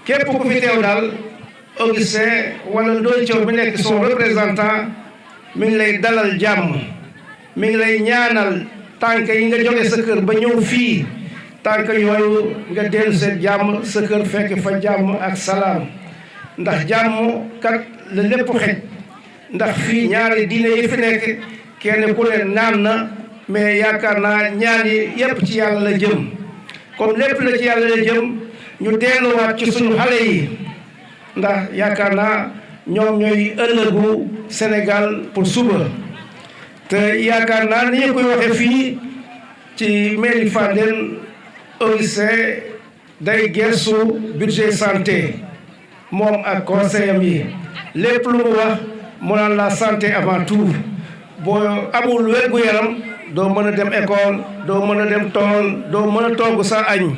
képp ku fi teew daal Augustin wala Ndoye Thiaw mi nekk son représentant mi ngi lay dalal jàmm mi ngi lay ñaanal tànk yi nga jóge sa kër ba ñëw fii tànk yooyu nga dellu seen jàmm sa kër fekk fa jàmm ak salaam ndax jàmm kat la lépp xej ndax fii ñaari diine yi fi nekk kenn ku ne naan na mais yaakaar naa ñaan yi yépp ci yàlla la jëm comme lépp la ci yàlla la jëm ñu delluwaat ci suñu xale yi ndax yaakaar naa ñoom ñooy ëllëgu Sénégal pour suba te yaakaar naa ni ñu koy waxee fii ci mairie Fandène Augustin day gestu budget santé moom ak conseil am yi lépp lu mu wax mu naan la santé avant tout boo amul wér-gu-yaram doo mën a dem école doo mën a dem tool doo mën a togg sa añ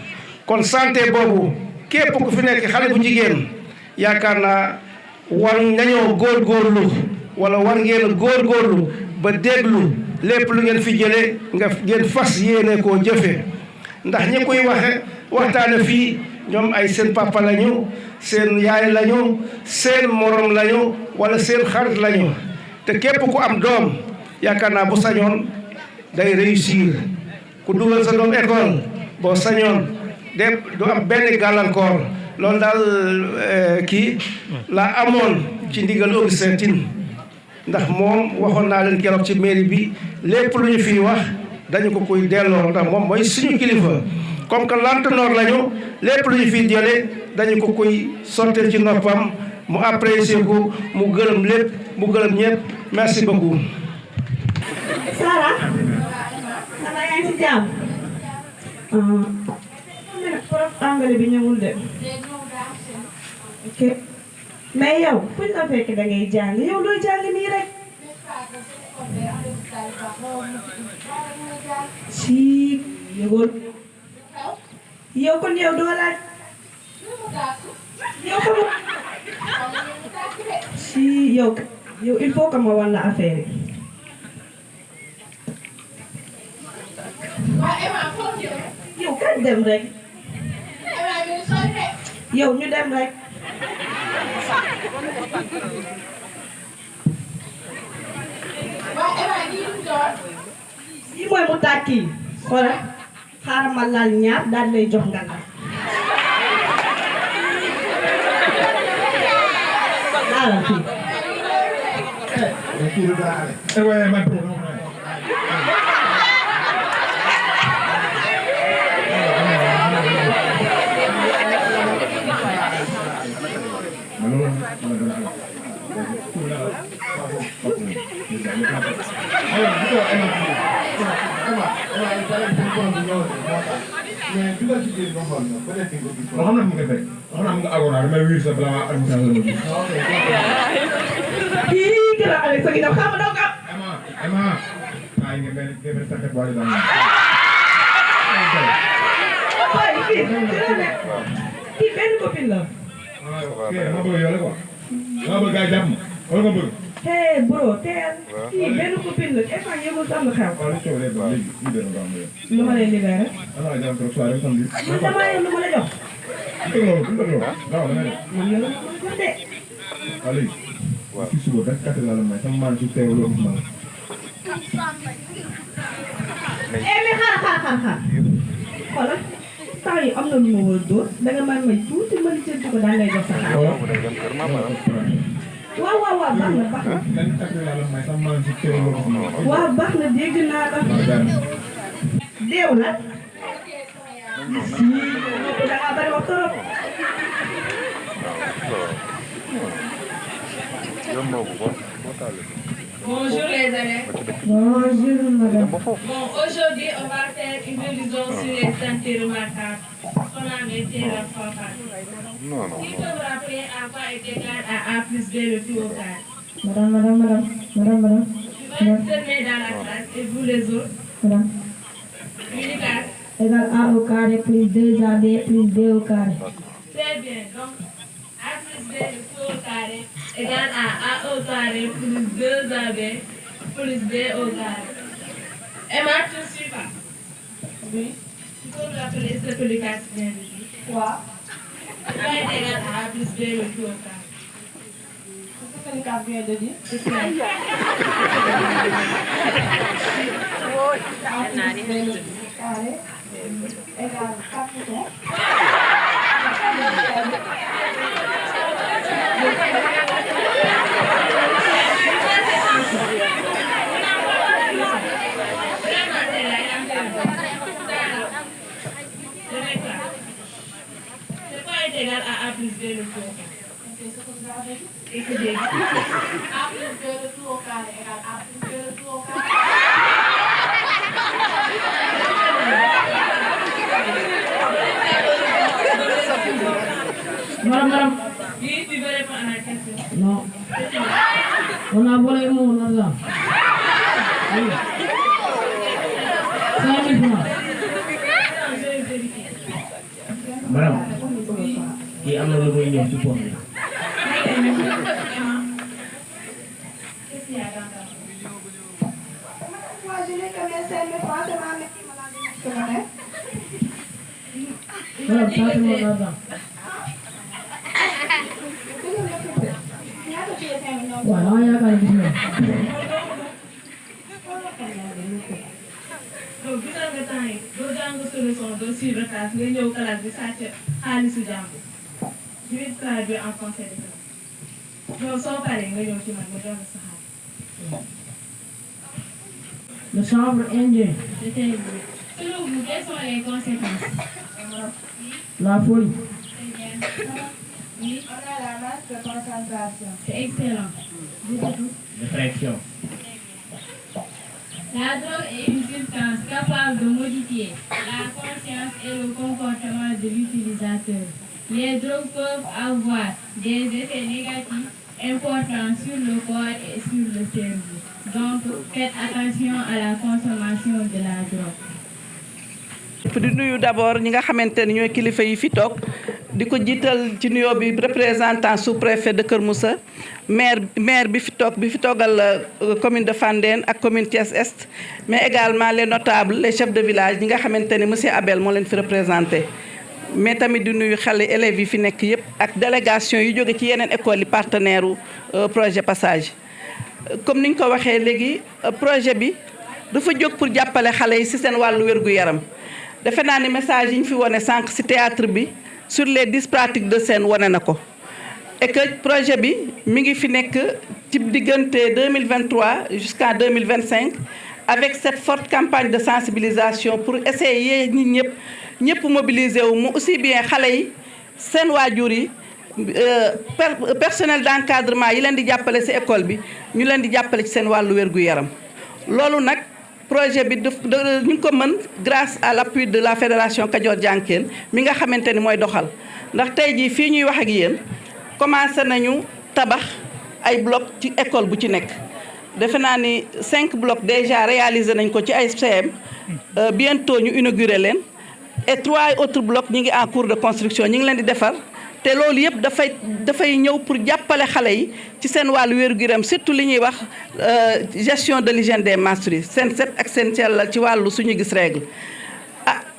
kon santé boobu képp ku fi nekk xale bu jigéen yaakaar naa war nañoo góorgóorlu wala war ngeen góorgóorlu ba déglu lépp lu ngeen fi jëlee ngeen fas yéene koo jëfe ndax ñi koy waxtaane fii ñoom ay seen papa lañu seen yaay lañu seen morom lañu wala seen xarit lañu te képp ku am doom yaakaar naa bu sañoon day réussir ku dugal sa doom école boo sañoon de du am benn gàllankoor loolu daal kii la amoon ci ndigal Augustin Tine ndax moom waxoon naa leen keroog ci mairie bi lépp lu ñu fiy wax dañu ko koy delloo ndax moom mooy suñu kilifa comme que lantinoor lañu lépp lu ñu fiy jëlee dañu ko koy sotteel ci noppam mu apprécier ko mu gërëm lépp mu gërëm ñëpp merci beaucoup. Sara xanaa yaa ngi ci jàmm prof anglais bi ñëwul de ok mais yow fu ñu la fekk da ngay jàng yow looy jàng nii rek si yëgoon yow kon yow doo laaj yow xamul si yow il faut que ma wan la affaire yi yow kañ dem rek yow ñu dem rek yi mooy mu tàkki xoolal xaaral ma laal ñaar daal lay jox nga laal laalal fii kii kira Alex a ngi dem xam nga kii benn copine la hey bro teel kii benn copine la est-ce que yëgul sax lu xew lu ma lay libéré man damaa yem lu ma la jox mais xaar xoolal temps yi am na lu ma war a dóor danga may tuuti ma li ko daan lay jox sa xaar waaw baax na dégg naa la deew na si da ngaa bari wax trop Bonjour les élèves. Bonjour madame. Bon, aujourd'hui on va faire une révision sur les santé remarquables. On a été la fois passée. Qui peut vous rappeler à quoi est égal à A plus B le tout au carré? Madame. Je vais fermer dans la classe et vous les autres. Madame. Unicas. Égal A au carré plus 2AB plus B au carré. Très bien. Donc, A plus B le tout au carré égale à A au carré plus 2AB plus B au carré. Emma, tu ne suis pas? Oui. Tu peux me rappeler ce que Lucas vient de dire? Quoi? pourquoi est égal à A plus B le tout au carré? Ce que le cas vient de dire. C'est clair. A plus B le carré égale 4 égal à A plus B le tout au carré. C'est ce que vous avez dit. Et que j'ai dit. A plus B le tout au carré égale A plus B le tout au carré. Madame, Oui, tu veux répondre à la question. non. On a volé mon argent. Oui. 5 000 francs. Je vais vérifier. Madame, kii am na lu muy ñëw ci poche bi. Qu'est-ce qu'il y a dans ta poche? Moi, je n'ai que mes 5 000 francs, c'est ma mère qui me l'a donné ce matin. Madame, ça c'est mon argent. waaw dama yaakaar ne gis nga. donc gisal nga temps yi doo jàng solution doo suivre classe nga ñëw classe bi sàcc xaalisu jàmbur. Je vais te traduire en conseil de classe. yow soo paree nga ñëw ci man ma jox la sa xaalis. Le chanvre indien. C'est très bien. Selon vous, quelles sont les conséquences? La folie. Très bien. Oui, On a la masse de concentration. c'est excellent. Dites tout. Réflexion. La drogue est une substance capable de modifier la conscience et le comportement de l'utilisateur. Les drogues peuvent avoir des effets négatifs importants sur le corps et sur le cerveau. Donc, faites attention à la consommation de la drogue. di nuyu d'abord ñi nga xamante ni ñooy kilifa yi fi toog di ko jiital ci nuyoo bi représentant sous-préfet de Kër Moussa maire bi fi toogal commune de Fandène ak commune Thiès Est mais également les notables les chefs de village ñi nga xamante ni monsieur Abel moo leen fi représenté mais tamit di nuyu xale élèves yi fi nekk yëpp ak délégation yu jóge ci yeneen écoles yi partenaire u projet passage comme niñ ko waxee léegi projet bi dafa jóg pour jàppale xale yi ci seen wàllu wér-gu-yaram defe naa ni message yi ñu fi wone sànq ci théâtre bi sur les 10 pratiques de scène wone na ko et que projet bi mi ngi fi nekk ci diggante 2023 jusqu'à 2025 avec cette forte campagne de sensibilisation pour essayer nit ñëpp mobiliser wu mu aussi bien xale yi seen waajur yi personnel d'encadrement yi leen di jàppale ci école bi ñu leen di jàppale ci seen wàllu wér-gu-yaram loolu nag projet bi ñu ngi ko mën grâce à l'appui de la fédération Kajoor Jànkeen mi nga xamante ni mooy doxal ndax tey jii fii ñuy wax ak yéen commencé nañu tabax ay bloc ci école bu ci nekk defe naa ni 5 blocs déjà réalisé nañ ko ci ay CM bientôt ñu inauguré leen et 3 autres blocs ñi ngi en cours de construction ñi ngi leen di defar te loolu yëpp dafay ñëw pour jàppale xale yi ci seen wàllu wér-gu-yaram surtout li ñuy wax gestion de l'hygiène des menstrues seen set ak seen sellal ci wàllu suñu gis règle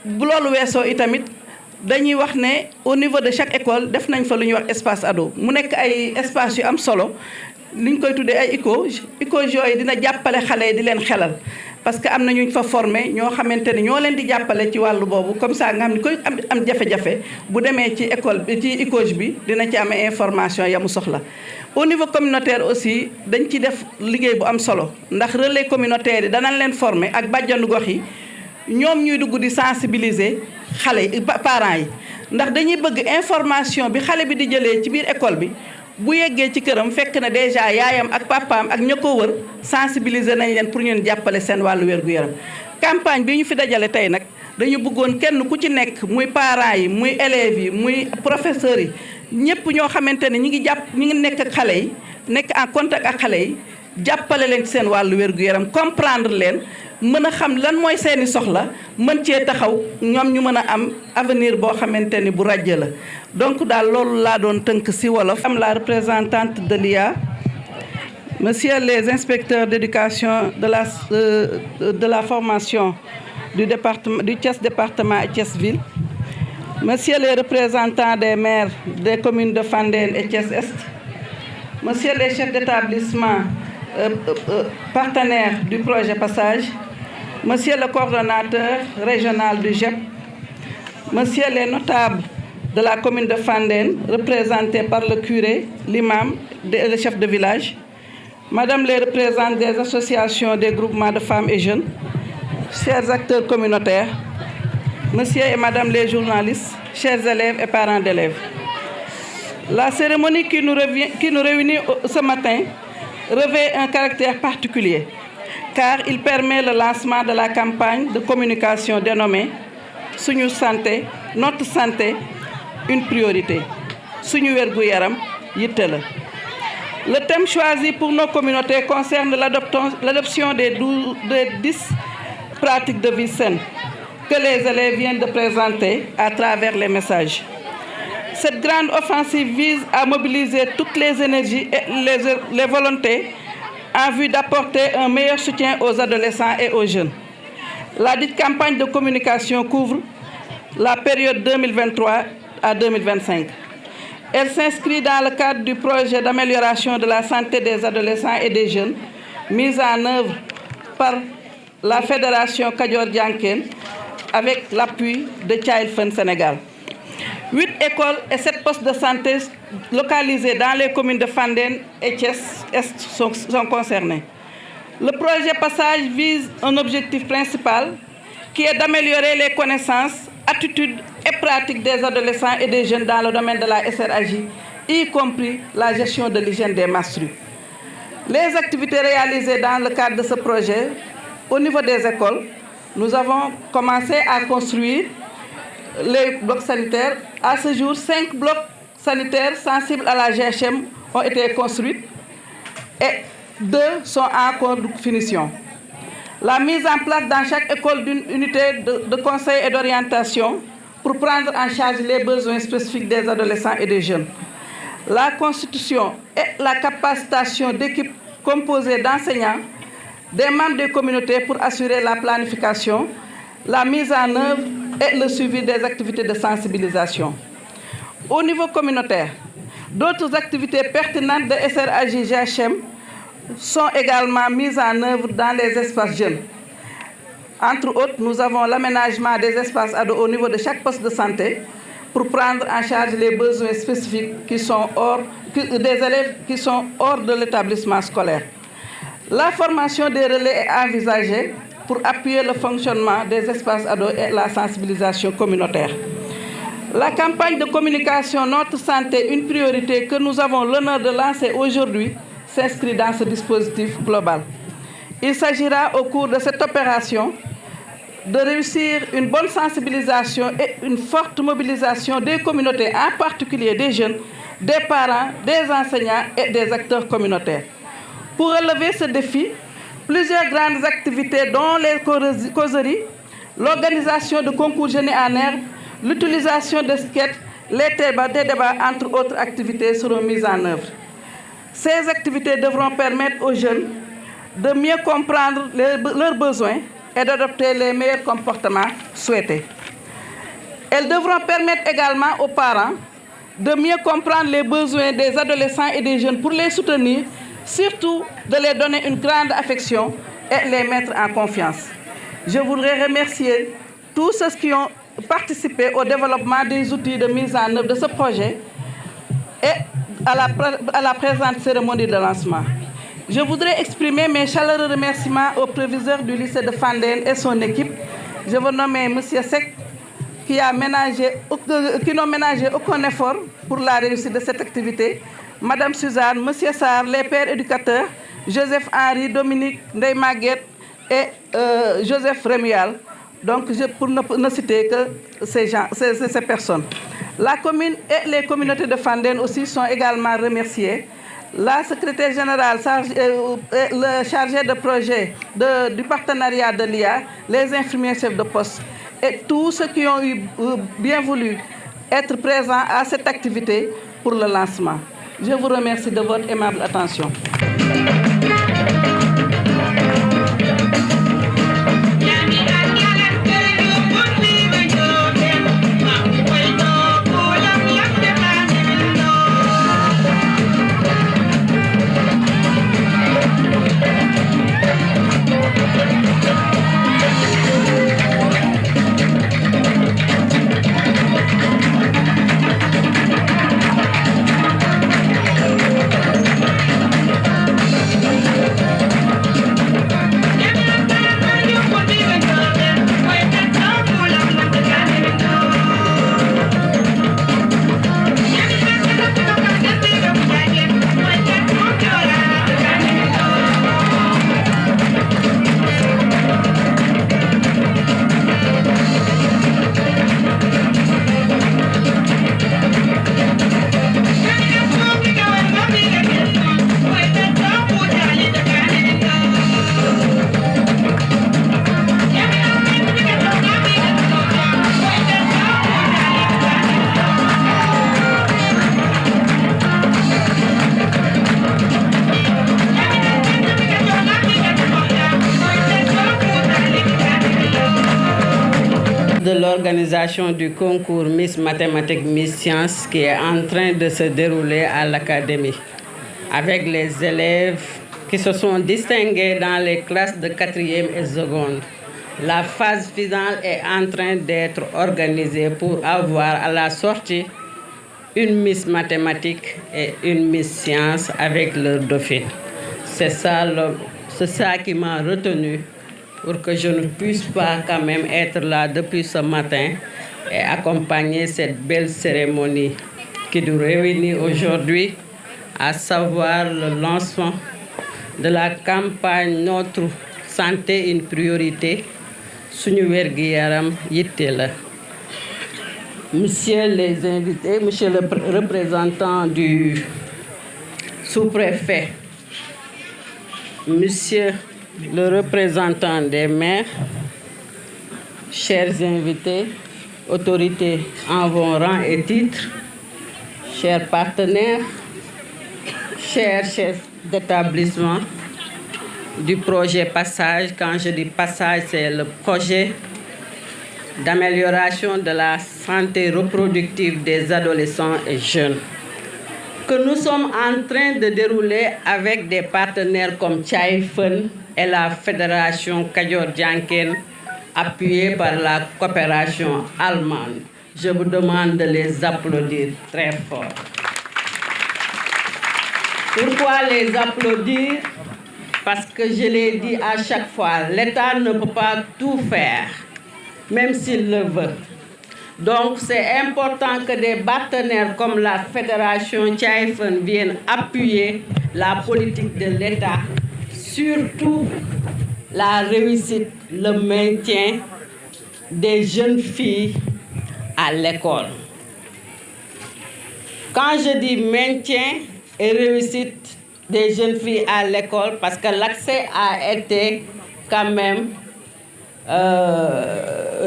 bu loolu weesoo itamit dañuy wax ne au niveau de chaque école def nañ fa lu ñuy wax espace ado mu nekk ay espace yu am solo li ñu koy tuddee ay ICOJ yooyu dina jàppale xale yi di leen xelal parce que am na ñu fa formé ñoo xamante ni ñoo leen di jàppale ci wàllu boobu comme ça nga xam ni koy am jafe-jafe bu demee ci école bi ci ICOJ bi dina ci amee information ya mu soxla. au niveau communautaire aussi dañ ci def liggéey bu am solo ndax relais communautaire yi danañ leen former ak bàjjanu gox yi ñoom ñuy dugg di sensibiliser xale yi parents yi ndax dañuy bëgg information bi xale bi di jëlee ci biir école bi. bu yeggee ci këram fekk na déjà yaayam ak papaam ak ña ko wër sensibiliser nañ leen pour ñun jàppale seen wàllu wér-gu-yaram campagne bi ñu fi dajale tey nag dañu bëggoon kenn ku ci nekk muy parents yi muy élèves yi muy professeurs yi ñëpp ñoo xamante ne ñi ngi nekk ak xale yi nekk en contact ak xale yi jàppale leen ci seen wàllu wér-gu-yaram comprendre leen mën a xam lan mooy seeni soxla mën cee taxaw ñoom ñu mën a am avenir boo xamante ni bu ràjj la donc daal loolu laa doon tënk ci wolof. am la représentante de l'IA monsieur les inspecteurs d'éducation de la formation du département du Thiès département et Thiès ville Monsieur les représentants des maires des communes de Fandène et Thiès-Est, Monsieur les chefs d'établissement partenaires du projet Passage, Monsieur le coordonnateur régional du GEP, Monsieur les notables de la commune de Fandène, représentés par le curé, l'imam et le chef de village, Madame les représentants des associations des groupements de femmes et jeunes, chers acteurs communautaires, Monsieur et Madame les journalistes, chers élèves et parents d'élèves. La cérémonie qui nous réunit ce matin revêt un caractère particulier, car il permet le lancement de la campagne de communication dénommée « Suñu santé, notre santé, une priorité ». Suñu wergu yaram yitte la. Le thème choisi pour nos communautés concerne l'adoption des 10 pratiques de vie saine que les élèves viennent de présenter à travers les messages. Cette grande offensive vise à mobiliser toutes les énergies et les volontés en vue d'apporter un meilleur soutien aux adolescents et aux jeunes. La dite campagne de communication couvre la période 2023 à 2025. Elle s'inscrit dans le cadre du projet d'amélioration de la santé des adolescents et des jeunes mis en œuvre par la Fédération Kadior Dianken avec l'appui de Child Fund Sénégal. 8 écoles et 7 postes de santé localisés dans les communes de Fandène et Thiès-Est sont concernés. Le projet Passage vise un objectif principal qui est d'améliorer les connaissances, attitudes et pratiques des adolescents et des jeunes dans le domaine de la SRAJ, y compris la gestion de l'hygiène des menstrues. Les activités réalisées dans le cadre de ce projet, au niveau des écoles, nous avons commencé à construire les blocs sanitaires. À ce jour, 5 blocs sanitaires sensibles à la GHM ont été construits et 2 sont en cours de finition. La mise en place dans chaque école d'une unité de conseil et d'orientation pour prendre en charge les besoins spécifiques des adolescents et des jeunes. La constitution et la capacitation d'équipes composées d'enseignants, des membres des communautés pour assurer la planification, la mise en œuvre et le suivi des activités de sensibilisation. Au niveau communautaire, d'autres activités pertinentes de SRAJ-GHM sont également mises en œuvre dans les espaces jeunes. Entre autres, nous avons l'aménagement des espaces ados au niveau de chaque poste de santé pour prendre en charge les besoins spécifiques des élèves qui sont hors de l'établissement scolaire. La formation des relais est envisagée pour appuyer le fonctionnement des espaces ados et la sensibilisation communautaire. La campagne de communication Notre Santé, une priorité que nous avons l'honneur de lancer aujourd'hui s'inscrit dans ce dispositif global. Il s'agira au cours de cette opération de réussir une bonne sensibilisation et une forte mobilisation des communautés, en particulier des jeunes, des parents, des enseignants et des acteurs communautaires. Pour relever ce défi, plusieurs grandes activités dont les causeries, l'organisation de concours jeunes en herbe, l'utilisation de skates, les débats, entre autres activités, seront mises en œuvre. Ces activités devront permettre aux jeunes de mieux comprendre leurs besoins et d'adopter les meilleurs comportements souhaités. Elles devront permettre également aux parents de mieux comprendre les besoins des adolescents et des jeunes pour les soutenir, surtout de les donner une grande affection et les mettre en confiance. Je voudrais remercier tous ceux qui ont participé au développement des outils de mise en œuvre de ce projet et à la présente cérémonie de lancement. Je voudrais exprimer mes chaleureux remerciements au proviseur du lycée de Fandène et son équipe. Je veux nommer M. Sek, qui n'ont ménagé aucun effort pour la réussite de cette activité, Madame Suzanne, M. Sarr, les pères éducateurs, Joseph Henry, Dominique Ndeye Maguette et Joseph Rémial. Donc, pour ne citer que ces personnes. La commune et les communautés de Fandène aussi sont également remerciées. La secrétaire générale, le chargé de projet du partenariat de l'IA, les infirmiers chefs de poste et tous ceux qui ont bien voulu être présents à cette activité pour le lancement. Je vous remercie de votre aimable attention. l'organisation du concours Miss Mathématiques, Miss Sciences qui est en train de se dérouler à l'Académie avec les élèves qui se sont distingués dans les classes de 4e et seconde. La phase finale est en train d'être organisée pour avoir à la sortie une Miss Mathématiques et une Miss Sciences avec leur dauphine. C'est ça qui m'a retenu pour que je ne puisse pas quand même être là depuis ce matin et accompagner cette belle cérémonie qui nous réunit aujourd'hui, à savoir le lancement de la campagne Notre santé une priorité, suñu wergu yaram yitte la. Monsieur les invités, monsieur le représentant du sous-préfet, monsieur le représentant des maires, chers invités, autorités en vos rangs et titres, chers partenaires, chers chefs d'établissement du projet Passage. Quand je dis Passage, c'est le projet d'amélioration de la santé reproductive des adolescents et jeunes que nous sommes en train de dérouler avec des partenaires comme Chaifen et la Fédération Kadior-Dianken, appuyée par la coopération allemande. Je vous demande de les applaudir très fort. Pourquoi les applaudir? Parce que je l'ai dit à chaque fois, l'État ne peut pas tout faire, même s'il le veut. Donc c'est important que des partenaires comme la Fédération Chaifen viennent appuyer la politique de l'État, surtout la réussite, le maintien des jeunes filles à l'école. Quand je dis maintien et réussite des jeunes filles à l'école, parce que l'accès a été quand même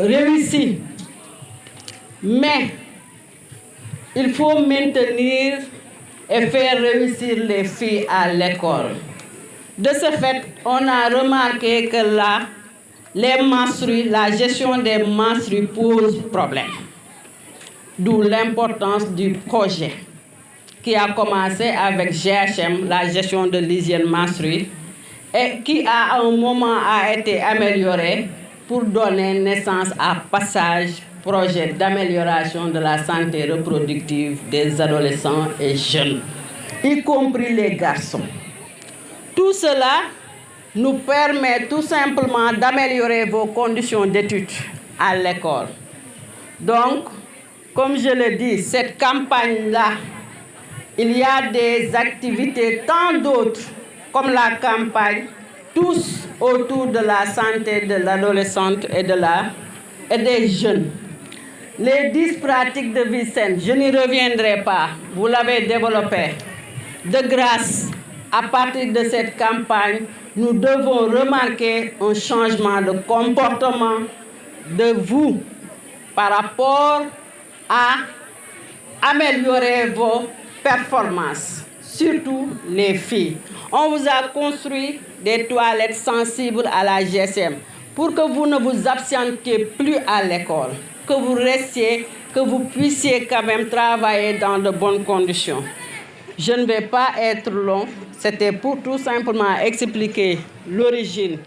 réussi. Mais il faut maintenir et faire réussir les filles à l'école. De ce fait, on a remarqué que là, les menstrues, la gestion des menstrues pose problème. D'où l'importance du projet qui a commencé avec GHM, la gestion de l'hygiène menstruelle, et qui à un moment a été amélioré pour donner naissance à Passage, projet d'amélioration de la santé reproductive des adolescents et jeunes, y compris les garçons. Tout cela nous permet tout simplement d'améliorer vos conditions d'études à l'école. Donc, comme je le dis, cette campagne-là, il y a des activités, tant d'autres, comme la campagne, tous autour de la santé de l'adolescente et des jeunes. Les 10 pratiques de vie saine, je n'y reviendrai pas, vous l'avez développé. De grâce, à partir de cette campagne, nous devons remarquer un changement de comportement de vous par rapport à améliorer vos performances, surtout les filles. On vous a construit des toilettes sensibles à la GSM pour que vous ne vous absentiez plus à l'école, que vous restiez, que vous puissiez quand même travailler dans de bonnes conditions. Je ne vais pas être long, c'était pour tout simplement expliquer l'origine,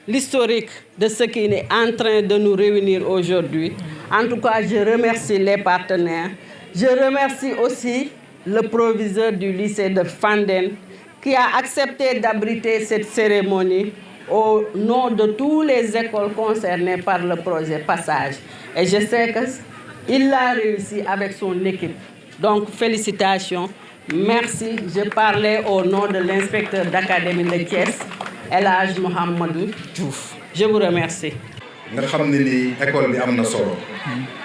l'historique de ce qui est en train de nous réunir aujourd'hui. En tout cas, je remercie les partenaires. Je remercie aussi le proviseur du lycée de Fandène qui a accepté d'abriter cette cérémonie au nom de toutes les écoles concernées par le projet Passage. Et je sais qu'il l'a réussi avec son équipe. Donc, félicitations. Merci. Je parlais au nom de l'inspecteur d'académie de Thiès, El Hadj Mohamedou Diouf. Je vous remercie. nga xam ne ni école bi am na solo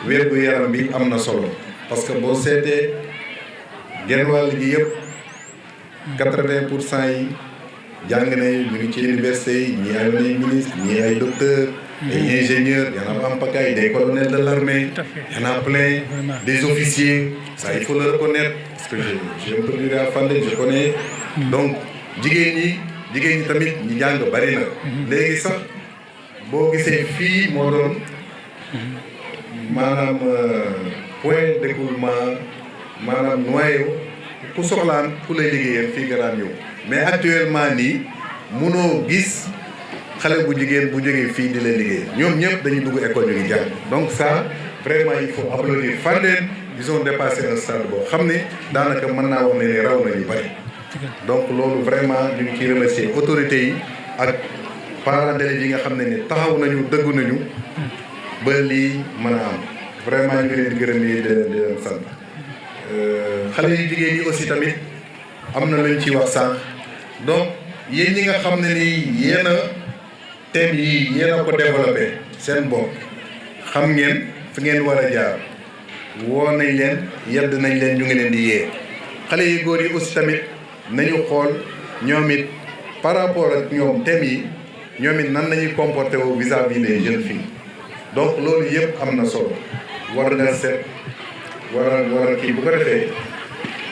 wérgu yaram bi am na solo parce que boo seetee genn wàll gi yëpp 80% yi jàng nañu ñu ngi ci université yi ñii ay ministre ñii ay docteur ay ingénieurs y en a en pagaille, des colonels de l'armée, y en a plein, des officiers, ça il faut le reconnaître parce que j'ai un peu duré à Fandène, je connais. Donc jigéen ñi tamit ñi jàng bari na léegi sax boo gisee fii moo doon maanaam point d'écoulement maanaam noyau ku soxlaan ku lay liggéeyal fii nga daan ñëw mais actuellement nii mënoo gis xale bu jigéen bu jógee fii di leen liggéey ñoom ñëpp dañuy dugg école ñu ngi jàng donc ça vraiment il faut applaudir Fandène ils ont dépassé un stade boo xam ne daanaka mën naa wax ne raw nañu bari donc loolu vraiment ñu ngi ciy remercier autorités yi ak parents d'élèves yi nga xam ne ni taxaw nañu dëggu nañu ba lii mën a am vraiment ñu ngi leen di gërëm yi di leen sant xale yu jigéen yi aussi tamit am na luñ ciy wax sànq donc yéen ñi nga xam ne ni yéen a thème yi yéen a ko développé seen bopp xam ngeen fi ngeen war a jaar woo nañ leen yedd nañ leen ñu ngi leen di yee xale yu góor yi aussi tamit nañu xool ñoom it par rapport ak ñoom thème yi ñoom it nan nañuy comporté wu vis-à-vis des jeunes filles donc loolu yëpp am na solo war nga seet war a kii bu ko defee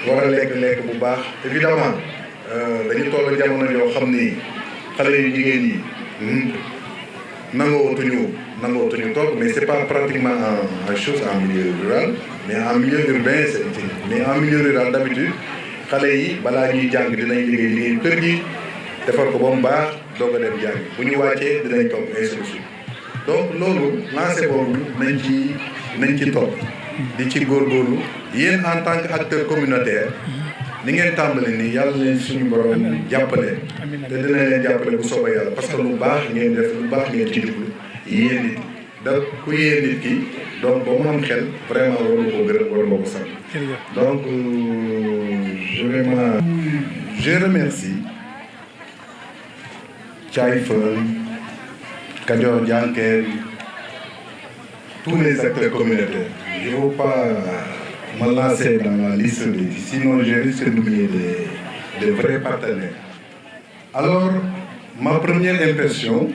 war a lekk bu baax évidemment dañu toll jamono yoo xam ni xale yu jigéen yi nangootuñu toog mais c'est pas pratiquement en chose en milieu rural mais en milieu urbain c'est mais en milieu rural d'habitude xale yi balaa ñuy jàng dinañ liggéey kër gi defar ko ba mu baax doog a dem jàng bu ñu wàccee dinañ toog instruction donc loolu lancé boobu nañ ci topp di ci góorgóorlu yéen en tant que acteur communautaire ni ngeen tàmbali nii yàlla leen suñu borom jàppale te dina leen jàppale bu soobee yàlla parce que lu baax ngeen def lu baax ngeen ci jublu yéen nit da ku yéen nit ki donc ba mu am xel vraiment war nga koo gërëm war nga ko sant donc vraiment je remercie Thiaye Fall Kadior Dianker tous les acteurs communautaires je ne veux pas me lancer dans la liste sinon je risque d'oublier des vrais partenaires. Alors, ma première impression,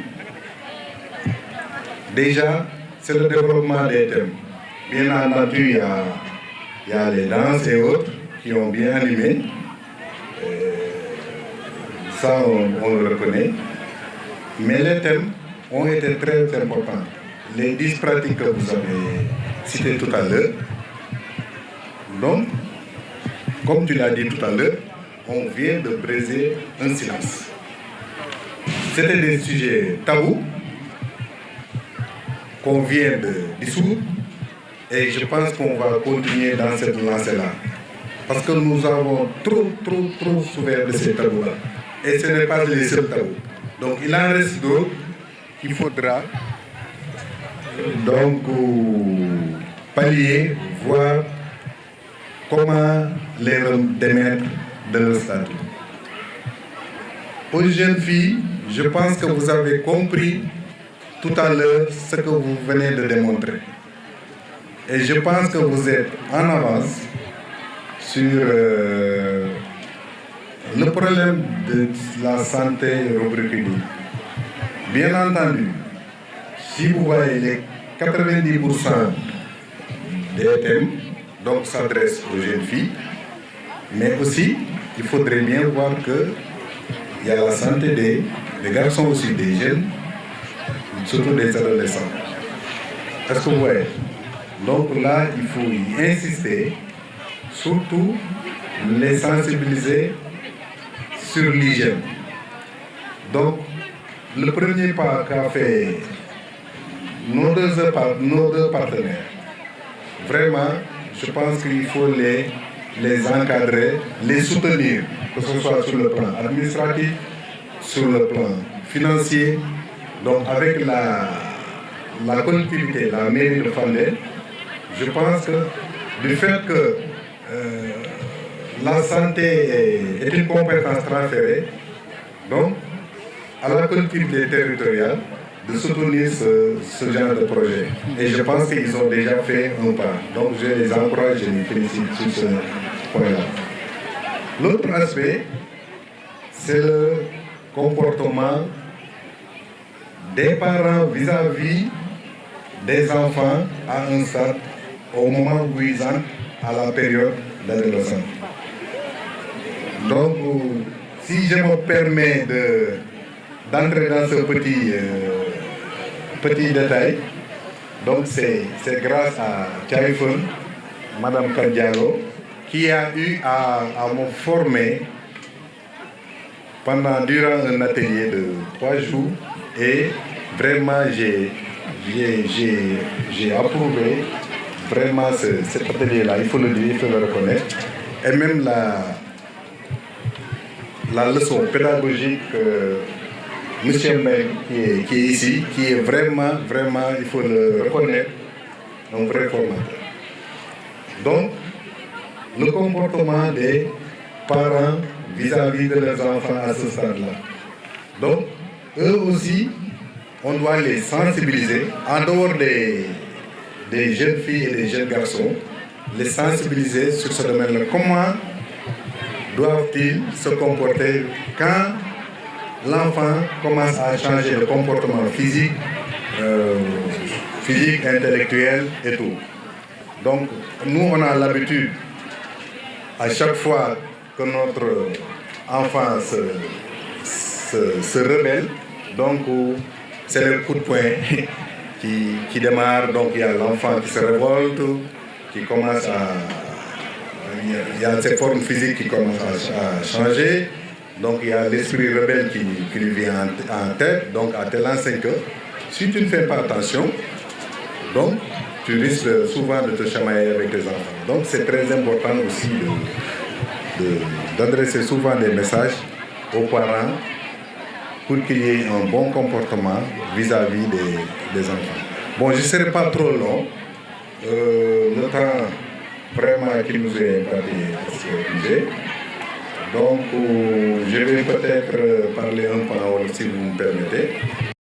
déjà, c'est le développement des thèmes. Bien entendu, il y a les danses et autres qui ont bien animé. Ça, on le reconnaît. Mais les thèmes ont été très importants. Les 10 pratiques que vous avez citées tout à l'heure. Donc, comme tu l'as dit tout à l'heure, on vient de briser un silence. C'était des sujets tabous qu'on vient de dissoudre et je pense qu'on va continuer dans cette lancée-là. Parce que nous avons trop souffert de ces tabous-là. Et ce n'est pas les seuls tabous. Donc il en reste d'autres qu'il faudra donc pallier, voir comment les démettre de leur statut. Aux jeunes filles, je pense que vous avez compris tout à l'heure ce que vous venez de démontrer. Et je pense que vous êtes en avance sur le problème de la santé reproductive. Bien entendu, si vous voyez les 90% des thèmes donc s'adressent aux jeunes filles, mais aussi il faudrait bien voir que il y a la santé des garçons aussi, des jeunes, surtout des adolescents. Est-ce que vous voyez? Donc là, il faut y insister, surtout les sensibiliser sur l'hygiène. Donc, le premier pas qu'a fait nos deux partenaires, vraiment, je pense qu'il faut les encadrer, les soutenir, que ce soit sur le plan administratif, sur le plan financier. Donc avec la collectivité, la mairie de Fandène, je pense que du fait que la santé est une compétence transférée, donc à la collectivité territoriale de soutenir ce genre de projet. Et je pense qu'ils ont déjà fait un pas. Donc je les encourage et les félicite sur ce point-là. L'autre aspect, c'est le comportement des parents vis-à-vis des enfants à un stade au moment où ils entrent à la période d'adolescence. Donc, si je me permets d'entrer dans ce petit détail, Donc c'est grâce à Taïfun, Madame Kandialo, qui a eu à me former durant un atelier de 3 jours. Et vraiment, j'ai approuvé vraiment cet atelier-là, il faut le dire, il faut le reconnaître. Et même la leçon pédagogique, Monsieur Meng qui est ici, qui est vraiment, il faut le reconnaître, un vrai formateur. Donc, le comportement des parents vis-à-vis de leurs enfants à ce stade-là. Donc, eux aussi, on doit les sensibiliser, en dehors des jeunes filles et des jeunes garçons, les sensibiliser sur ce domaine-là. Comment doivent-ils se comporter quand l'enfant commence à changer de comportement physique, intellectuel et tout. Donc, nous, on a l'habitude, à chaque fois que notre enfant se rebelle, donc c'est le coup de poing qui démarre. Donc, il y a l'enfant qui se révolte, qui commence il y a ses formes physiques qui commencent à changer. Donc il y a l'esprit rebelle qui lui vient en tête, donc à tel enseigne que si tu ne fais pas attention, donc tu risques souvent de te chamailler avec tes enfants. Donc c'est très important aussi d'adresser souvent des messages aux parents pour qu'il y ait un bon comportement vis-à-vis des enfants. Bon, je ne serai pas trop long. Le temps vraiment qui nous est imparti est épuisé. Donc, je vais peut-être parler un peu en wolof si vous me permettez.